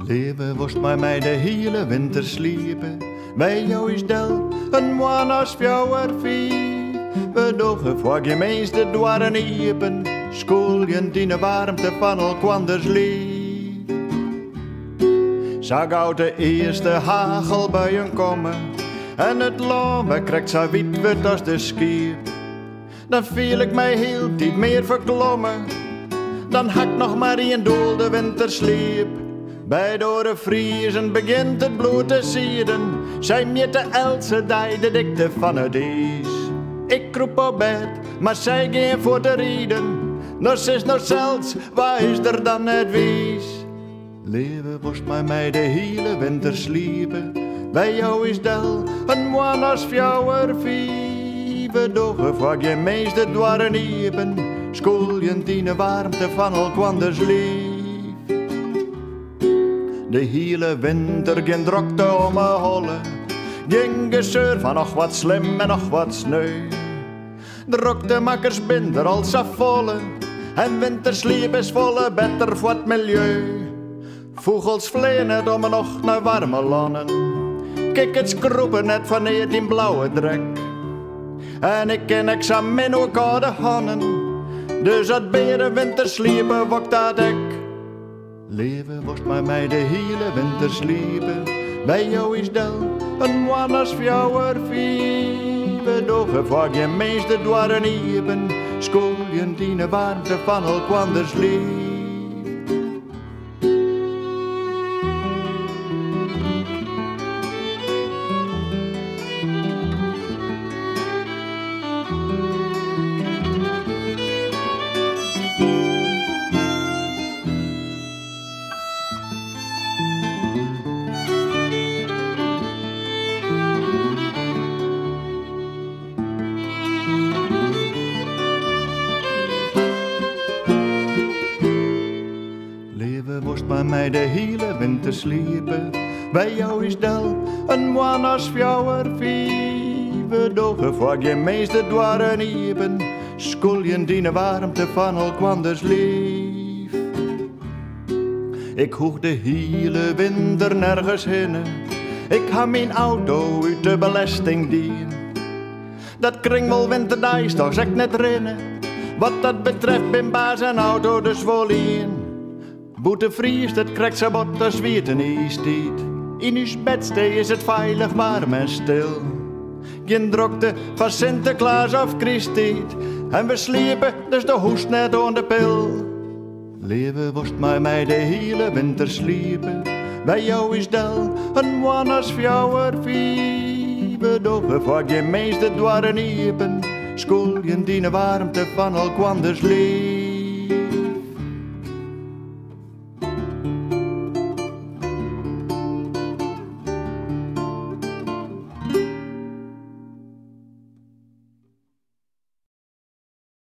Leven worst mij de hele winter sliepen. Bij jou is del een man als fjouwer vie. We dogen voor je meeste dwaren iepen. Schooljen die de warmte van elkwanders lief. Zag uit de eerste hagelbuien komen. En het lomme krijgt zo wit als de skier. Dan viel ik mij heel tijd meer verklommen. Dan hak nog maar in doel de winter sliep. Bij door de vriezen begint het bloed te sieden. Zij met de else dij de dikte van het ijs. Ik kroep op bed, maar zij geen voor te rieden. Nog is nog zelfs, waar is er dan het wies? Leven worst mij de hele winter sliepen. Bij jou is del een man als fjouwer vie. We dogen voor je meeste dwaren iepen. Schooljen die de warmte van elkwanders lief. De hele winter geen drokte om me hollen. Geen gezeur van nog wat slim en nog wat sneu. Drokte makkers binder als afvallen. En wintersliep is volle beter voor het milieu. Vogels vleenen om me nog naar warme landen. Kijk het skroepen net van eet in blauwe drek. En ik ken examen ook koude hannen. Dus het beren wintersliepen wokt dat ik. Leven worst mij de hele winter sliepen. Bij jou is del een man als fjouwer vie. We dogen voor je meeste dwaren iepen. Schooljen die de warmte van elkwanders lief. Leven worst mij de hele winter sliepen. Bij jou is del een man als fjouwer vie. We dogen voor je meeste dwaren iepen. Schooljen die de warmte van elkwanders lief. Ik hoeg de hele winter nergens heen. Ik ha mijn auto uit de belasting dien. Dat kringel winterdijs toch zeg net rennen. Wat dat betreft ben baas en auto dus wel in. Boete vriest, het krijgt ze bot als wiet en iestiet. In uw bedstee is het veilig, warm en stil. Geen drokte van Sinterklaas of Christiet. En we sliepen dus de hoest net aan de pil. Leven worst mij de hele winter sliepen. Bij jou is del een man als fjouwer vie. We dogen voor je meeste dwaren iepen. Schooljen die de warmte van elkwanders lief.